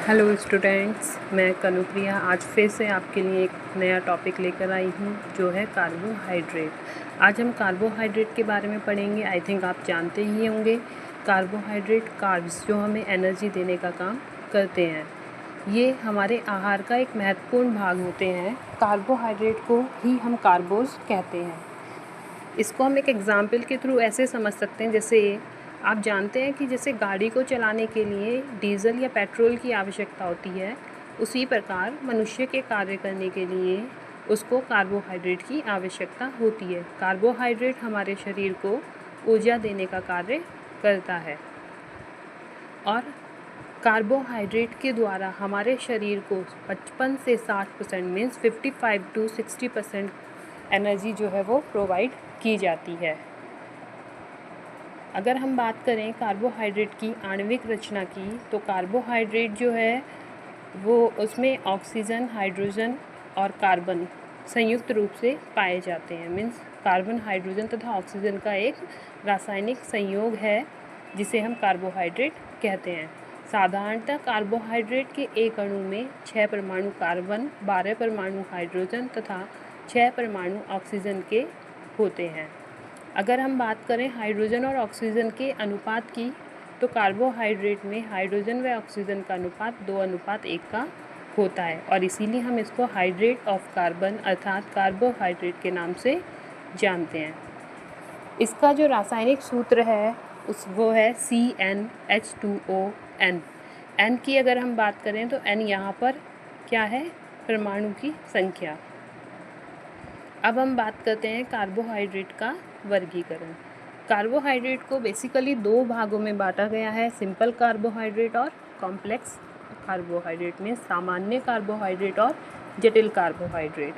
Hello students, मैं कनुप्रिया आज फिर से आपके लिए एक नया टॉपिक लेकर आई हूँ जो है कार्बोहाइड्रेट। आज हम कार्बोहाइड्रेट के बारे में पढ़ेंगे। आई थिंक आप जानते ही होंगे कार्बोहाइड्रेट कार्ब्स जो हमें एनर्जी देने का काम करते हैं, ये हमारे आहार का एक महत्वपूर्ण भाग होते हैं। कार्बोहाइड्रेट को ही हम कार्बोज कहते हैं। इसको हम एक एग्ज़ाम्पल के थ्रू ऐसे समझ सकते हैं, जैसे आप जानते हैं कि जैसे गाड़ी को चलाने के लिए डीजल या पेट्रोल की आवश्यकता होती है, उसी प्रकार मनुष्य के कार्य करने के लिए उसको कार्बोहाइड्रेट की आवश्यकता होती है। कार्बोहाइड्रेट हमारे शरीर को ऊर्जा देने का कार्य करता है और कार्बोहाइड्रेट के द्वारा हमारे शरीर को 55 से 60% मीन्स 55 to 60% एनर्जी जो है वो प्रोवाइड की जाती है। अगर हम बात करें कार्बोहाइड्रेट की आणविक रचना की, तो कार्बोहाइड्रेट जो है वो उसमें ऑक्सीजन, हाइड्रोजन और कार्बन संयुक्त रूप से पाए जाते हैं। मीन्स कार्बन, हाइड्रोजन तथा ऑक्सीजन का एक रासायनिक संयोग है जिसे हम कार्बोहाइड्रेट कहते हैं। साधारणतः कार्बोहाइड्रेट के एक अणु में 6 परमाणु कार्बन, 12 परमाणु हाइड्रोजन तथा 6 परमाणु ऑक्सीजन के होते हैं। अगर हम बात करें हाइड्रोजन और ऑक्सीजन के अनुपात की, तो कार्बोहाइड्रेट में हाइड्रोजन व ऑक्सीजन का अनुपात 2:1 का होता है और इसीलिए हम इसको हाइड्रेट ऑफ कार्बन अर्थात कार्बोहाइड्रेट के नाम से जानते हैं। इसका जो रासायनिक सूत्र है वो है CnH2O। N की अगर हम बात करें तो N यहाँ पर क्या है, परमाणु की संख्या। अब हम बात करते हैं कार्बोहाइड्रेट का वर्गीकरण। कार्बोहाइड्रेट को बेसिकली 2 भागों में बांटा गया है, सिंपल कार्बोहाइड्रेट और कॉम्प्लेक्स कार्बोहाइड्रेट में सामान्य कार्बोहाइड्रेट और जटिल कार्बोहाइड्रेट।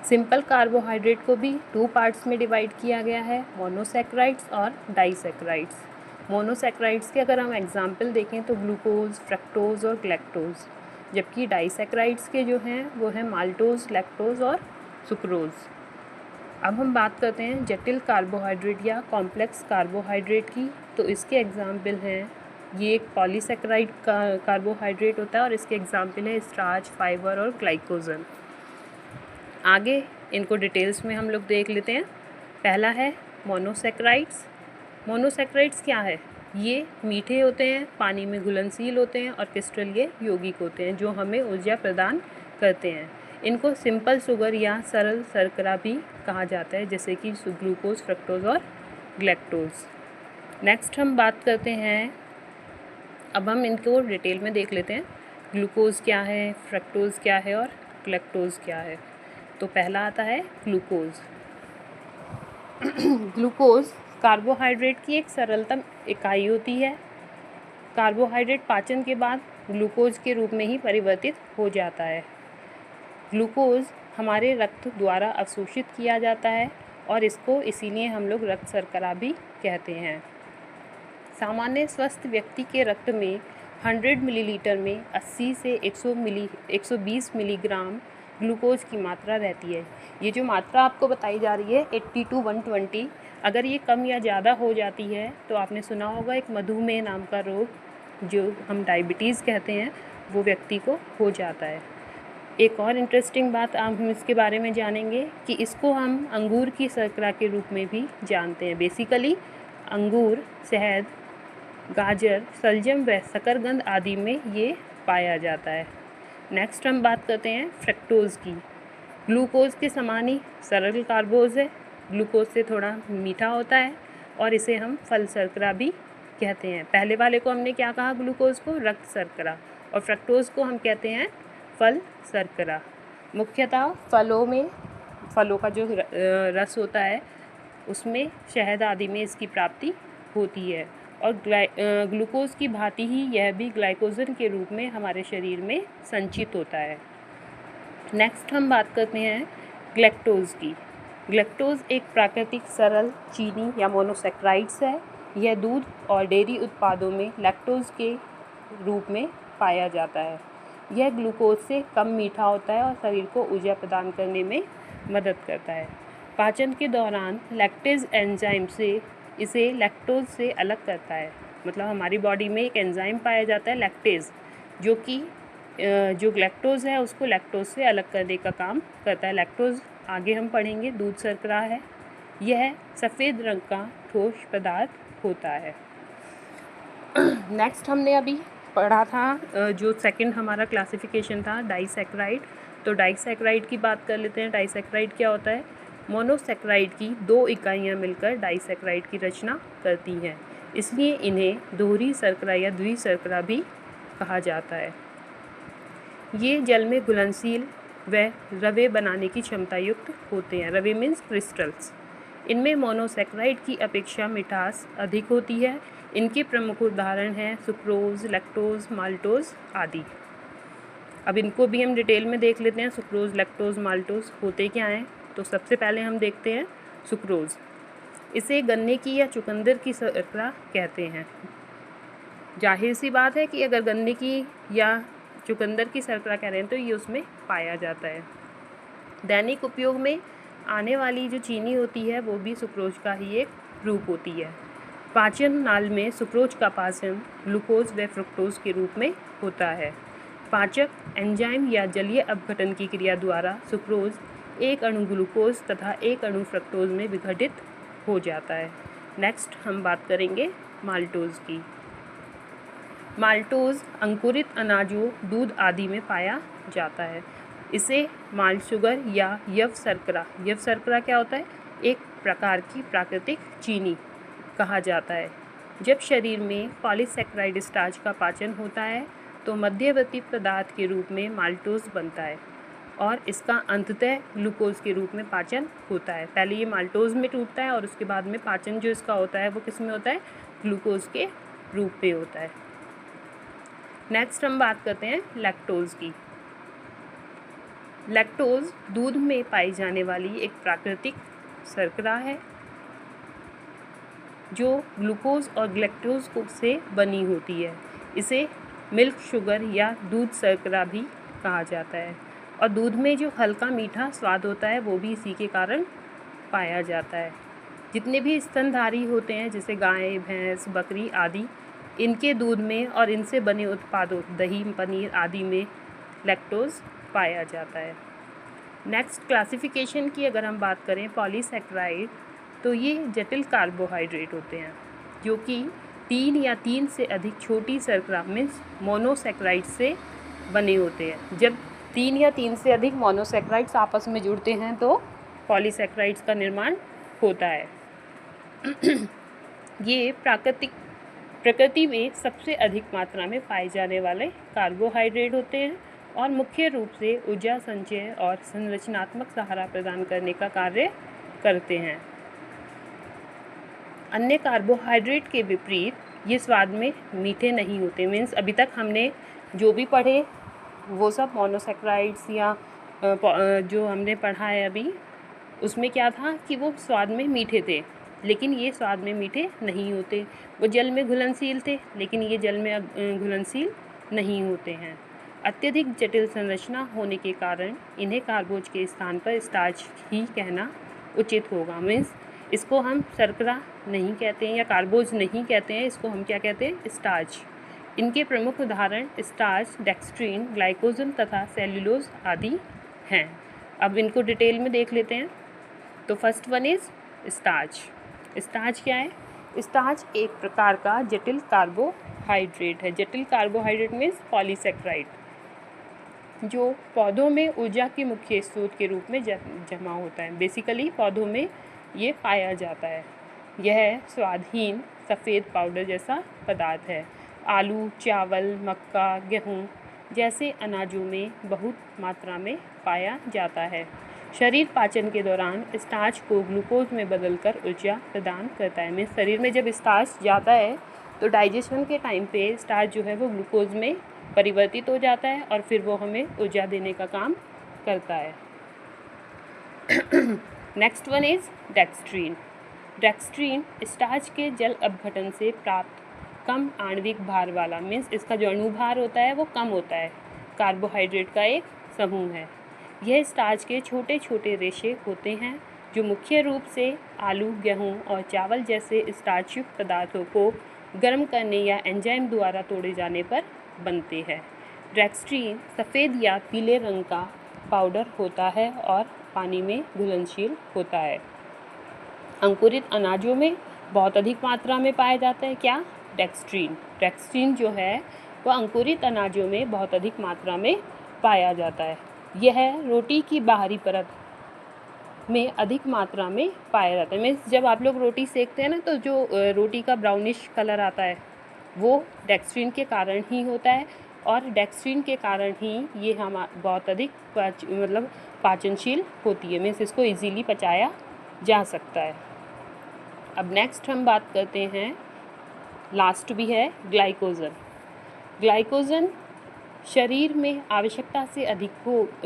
सिंपल कार्बोहाइड्रेट को भी 2 पार्ट्स में डिवाइड किया गया है, मोनोसैकेराइड्स और डाइसैकेराइड्स। मोनोसैकेराइड्स के अगर हम एग्जाम्पल देखें तो ग्लूकोज, फ्रक्टोज और ग्लैक्टोज, जबकि डाइसैकेराइड्स के जो हैं वो हैं माल्टोज, लैक्टोज और सुक्रोज। अब हम बात करते हैं जटिल कार्बोहाइड्रेट या कॉम्प्लेक्स कार्बोहाइड्रेट की, तो इसके एग्जाम्पल हैं, ये एक पॉलीसैकेराइड कार्बोहाइड्रेट होता है और इसके एग्जाम्पल है स्टार्च, फाइबर और ग्लाइकोजन। आगे इनको डिटेल्स में हम लोग देख लेते हैं। पहला है मोनोसैकेराइड्स। मोनोसैकेराइड्स क्या है, ये मीठे होते हैं, पानी में घुलनशील होते हैं और क्रिस्टल ये यौगिक होते हैं जो हमें ऊर्जा प्रदान करते हैं। इनको सिंपल शुगर या सरल शर्करा भी कहा जाता है, जैसे कि ग्लूकोज, फ्रक्टोज और ग्लैक्टोज। नेक्स्ट हम बात करते हैं, अब हम इनको डिटेल में देख लेते हैं, ग्लूकोज क्या है, फ्रक्टोज क्या है और ग्लैक्टोज क्या है। तो पहला आता है ग्लूकोज। ग्लूकोज कार्बोहाइड्रेट की एक सरलतम इकाई होती है। कार्बोहाइड्रेट पाचन के बाद ग्लूकोज के रूप में ही परिवर्तित हो जाता है। ग्लूकोज हमारे रक्त द्वारा अवशोषित किया जाता है और इसको इसीलिए हम लोग रक्त शर्करा भी कहते हैं। सामान्य स्वस्थ व्यक्ति के रक्त में 100 मिलीलीटर में 80 से 120 मिलीग्राम ग्लूकोज की मात्रा रहती है। ये जो मात्रा आपको बताई जा रही है 80 to 120, अगर ये कम या ज़्यादा हो जाती है तो आपने सुना होगा एक मधुमेह नाम का रोग जो हम डायबिटीज़ कहते हैं, वो व्यक्ति को हो जाता है। एक और इंटरेस्टिंग बात हम इसके बारे में जानेंगे कि इसको हम अंगूर की शर्करा के रूप में भी जानते हैं। बेसिकली अंगूर, शहद, गाजर, शलजम व शकरकंद आदि में ये पाया जाता है। नेक्स्ट हम बात करते हैं फ्रक्टोज़ की। ग्लूकोज के समान ही सरल कार्बोज है, ग्लूकोज से थोड़ा मीठा होता है और इसे हम फल शर्करा भी कहते हैं। पहले वाले को हमने क्या कहा, ग्लूकोज को रक्त शर्करा, और फ्रक्टोज़ को हम कहते हैं फल शर्करा। मुख्यतः फलों का जो रस होता है उसमें शहद आदि में इसकी प्राप्ति होती है और ग्लूकोज की भांति ही यह भी ग्लाइकोजन के रूप में हमारे शरीर में संचित होता है। नेक्स्ट हम बात करते हैं ग्लैक्टोज की। ग्लैक्टोज एक प्राकृतिक सरल चीनी या मोनोसैकेराइड्स है। यह दूध और डेयरी उत्पादों में लैक्टोज के रूप में पाया जाता है। यह ग्लूकोज से कम मीठा होता है और शरीर को ऊर्जा प्रदान करने में मदद करता है। पाचन के दौरान लैक्टेज एंजाइम से इसे लैक्टोज से अलग करता है। मतलब हमारी बॉडी में एक एंजाइम पाया जाता है लैक्टेज, जो कि जो लैक्टोज़ है उसको लैक्टोज से अलग करने का काम करता है। लैक्टोज़ आगे हम पढ़ेंगे दूध शर्करा है। यह सफ़ेद रंग का ठोस पदार्थ होता है। नेक्स्ट हमने अभी पढ़ा था जो सेकंड हमारा क्लासिफिकेशन था डाइसैकराइड। तो डाइसैकराइड की बात कर लेते हैं। डाइसैकराइड क्या होता है? मोनोसैकराइड की 2 इकाइयाँ मिलकर डाइसैकराइड की रचना करती हैं, इसलिए इन्हें दोहरी शर्करा या द्विशर्करा भी कहा जाता है। ये जल में घुलनशील व रवे बनाने की क्षमता युक्त होते हैं। रवे मीन्स क्रिस्टल्स। इनमें मोनोसैकराइड की अपेक्षा मिठास अधिक होती है। इनके प्रमुख उदाहरण हैं सुक्रोज़, लैक्टोज़, माल्टोज़ आदि। अब इनको भी हम डिटेल में देख लेते हैं। सुक्रोज़, लैक्टोज़, माल्टोज़ होते क्या हैं? तो सबसे पहले हम देखते हैं सुक्रोज़। इसे गन्ने की या चुकंदर की शर्करा कहते हैं। जाहिर सी बात है कि अगर गन्ने की या चुकंदर की शर्करा कह रहे हैं तो ये उसमें पाया जाता है। दैनिक उपयोग में आने वाली जो चीनी होती है वो भी सुक्रोज का ही एक रूप होती है। पाचन नाल में सुक्रोज का पाचन ग्लूकोज व फ्रुक्टोज के रूप में होता है। पाचक एंजाइम या जलीय अपघटन की क्रिया द्वारा सुक्रोज एक अणु ग्लूकोज तथा एक अणु फ्रुक्टोज में विघटित हो जाता है। नेक्स्ट हम बात करेंगे माल्टोज की। माल्टोज अंकुरित अनाजों, दूध आदि में पाया जाता है। इसे माल्ट शुगर या यव शर्करा क्या होता है? एक प्रकार की प्राकृतिक चीनी कहा जाता है। जब शरीर में पॉलीसैकेराइड स्टार्च का पाचन होता है तो मध्यवर्ती पदार्थ के रूप में माल्टोज बनता है और इसका अंततः ग्लूकोज के रूप में पाचन होता है। पहले ये माल्टोज में टूटता है और उसके बाद में पाचन जो इसका होता है वो किस में होता है? ग्लूकोज के रूप में होता है। नेक्स्ट हम बात करते हैं लैक्टोज की। लैक्टोज दूध में पाई जाने वाली एक प्राकृतिक शर्करा है जो ग्लूकोज और गैलेक्टोज से बनी होती है। इसे मिल्क शुगर या दूध शर्करा भी कहा जाता है और दूध में जो हल्का मीठा स्वाद होता है वो भी इसी के कारण पाया जाता है। जितने भी स्तनधारी होते हैं जैसे गाय, भैंस, बकरी आदि, इनके दूध में और इनसे बने उत्पादों दही, पनीर आदि में लैक्टोज पाया जाता है। नेक्स्ट क्लासिफिकेशन की अगर हम बात करें पॉलीसैकेराइड, तो ये जटिल कार्बोहाइड्रेट होते हैं जो कि 3 या 3 से अधिक छोटी शर्करा मीन्स मोनोसैकेराइड से बने होते हैं। जब 3 या 3 से अधिक मोनोसैकेराइड्स आपस में जुड़ते हैं तो पॉलीसैकेराइड्स का निर्माण होता है। ये प्रकृति में सबसे अधिक मात्रा में पाए जाने वाले कार्बोहाइड्रेट होते हैं और मुख्य रूप से ऊर्जा संचय और संरचनात्मक सहारा प्रदान करने का कार्य करते हैं। अन्य कार्बोहाइड्रेट के विपरीत ये स्वाद में मीठे नहीं होते। मीन्स अभी तक हमने जो भी पढ़े वो सब मोनोसैकेराइड्स या जो हमने पढ़ा है अभी उसमें क्या था कि वो स्वाद में मीठे थे, लेकिन ये स्वाद में मीठे नहीं होते। वो जल में घुलनशील थे लेकिन ये जल में घुलनशील नहीं होते हैं। अत्यधिक जटिल संरचना होने के कारण इन्हें कार्बोज के स्थान पर स्टार्च ही कहना उचित होगा। मीन्स इसको हम शर्करा नहीं कहते हैं या कार्बोज नहीं कहते हैं, इसको हम क्या कहते हैं? स्टार्च। इनके प्रमुख उदाहरण स्टार्च, डेक्स्ट्रीन, ग्लाइकोजन तथा सेल्यूलोज आदि हैं। अब इनको डिटेल में देख लेते हैं। तो first one is starch. Starch क्या है? स्टार्च एक प्रकार का जटिल कार्बोहाइड्रेट है। जटिल कार्बोहाइड्रेट मीन्स पॉलीसैकेराइड जो पौधों में ऊर्जा के मुख्य स्रोत के रूप में जमा होता है। बेसिकली पौधों में ये पाया जाता है। यह स्वादहीन सफ़ेद पाउडर जैसा पदार्थ है। आलू, चावल, मक्का, गेहूँ जैसे अनाजों में बहुत मात्रा में पाया जाता है। शरीर पाचन के दौरान स्टार्च को ग्लूकोज में बदलकर ऊर्जा प्रदान करता है। मीन्स शरीर में जब स्टार्च जाता है तो डाइजेशन के टाइम पे स्टार्च जो है वो ग्लूकोज में परिवर्तित हो जाता है और फिर वो हमें ऊर्जा देने का काम करता है। Next one is dextrin. Dextrin starch के जल अपघटन से प्राप्त कम आणविक भार वाला, मीन्स इसका जो अणुभार होता है वो कम होता है, कार्बोहाइड्रेट का एक समूह है। यह स्टार्च के छोटे छोटे रेशे होते हैं जो मुख्य रूप से आलू, गेहूं और चावल जैसे स्टार्चयुक्त पदार्थों को गर्म करने या एंजाइम द्वारा तोड़े जाने पर बनते हैं। डेक्स्ट्रीन सफ़ेद या पीले रंग का पाउडर होता है और पानी में घुलनशील होता है। अंकुरित अनाजों में बहुत अधिक मात्रा में पाया जाता है क्या? डेक्स्ट्रीन। डेक्स्ट्रीन जो है वो अंकुरित अनाजों में बहुत अधिक मात्रा में पाया जाता है। यह रोटी की बाहरी परत में अधिक मात्रा में पाया जाता है। मीन्स जब आप लोग रोटी सेकते हैं ना, तो जो रोटी का ब्राउनिश कलर आता है वो डेक्स्ट्रीन के कारण ही होता है, और डेक्स्ट्रीन के कारण ही ये हम बहुत अधिक पाचनशील होती है। मीन्स इसको इजीली पचाया जा सकता है। अब नेक्स्ट हम बात करते हैं, लास्ट भी है, ग्लाइकोजन। ग्लाइकोजन शरीर में आवश्यकता से अधिक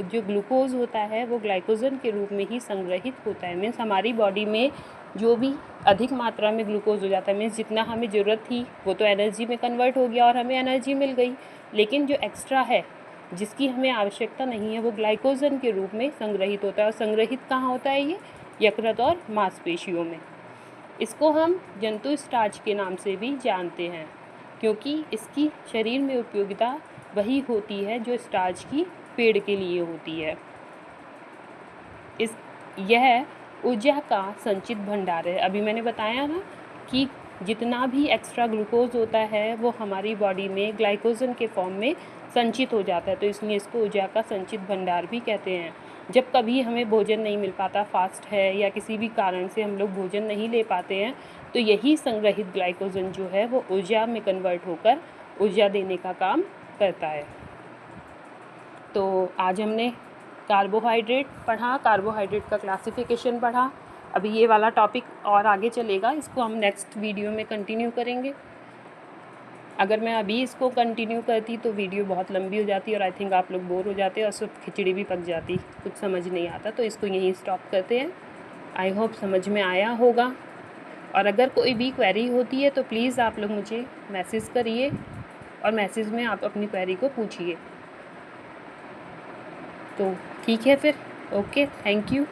जो ग्लूकोज होता है वो ग्लाइकोजन के रूप में ही संग्रहित होता है। मीन्स हमारी बॉडी में जो भी अधिक मात्रा में ग्लूकोज हो जाता है, मीन्स जितना हमें ज़रूरत थी वो तो एनर्जी में कन्वर्ट हो गया और हमें एनर्जी मिल गई, लेकिन जो एक्स्ट्रा है जिसकी हमें आवश्यकता नहीं है वो ग्लाइकोजन के रूप में संग्रहित होता है। और संग्रहित कहाँ होता है? ये यकृत और मांसपेशियों में। इसको हम जंतु स्टार्च के नाम से भी जानते हैं, क्योंकि इसकी शरीर में उपयोगिता वही होती है जो स्टार्च की पेड़ के लिए होती है। यह ऊर्जा का संचित भंडार है। अभी मैंने बताया ना कि जितना भी एक्स्ट्रा ग्लूकोज होता है वो हमारी बॉडी में ग्लाइकोजन के फॉर्म में संचित हो जाता है, तो इसलिए इसको ऊर्जा का संचित भंडार भी कहते हैं। जब कभी हमें भोजन नहीं मिल पाता, फास्ट है या किसी भी कारण से हम लोग भोजन नहीं ले पाते हैं, तो यही संग्रहित ग्लाइकोजन जो है वो ऊर्जा में कन्वर्ट होकर ऊर्जा देने का काम करता है। तो आज हमने कार्बोहाइड्रेट पढ़ा, कार्बोहाइड्रेट का क्लासिफिकेशन पढ़ा। अभी ये वाला टॉपिक और आगे चलेगा, इसको हम नेक्स्ट वीडियो में कंटिन्यू करेंगे। अगर मैं अभी इसको कंटिन्यू करती तो वीडियो बहुत लंबी हो जाती और आई थिंक आप लोग बोर हो जाते और सब खिचड़ी भी पक जाती, कुछ समझ नहीं आता। तो इसको यहीं स्टॉप करते हैं। आई होप समझ में आया होगा, और अगर कोई भी क्वेरी होती है तो प्लीज़ आप लोग मुझे मैसेज करिए और मैसेज में आप अपनी क्वेरी को पूछिए। तो ठीक है फिर, ओके, थैंक यू।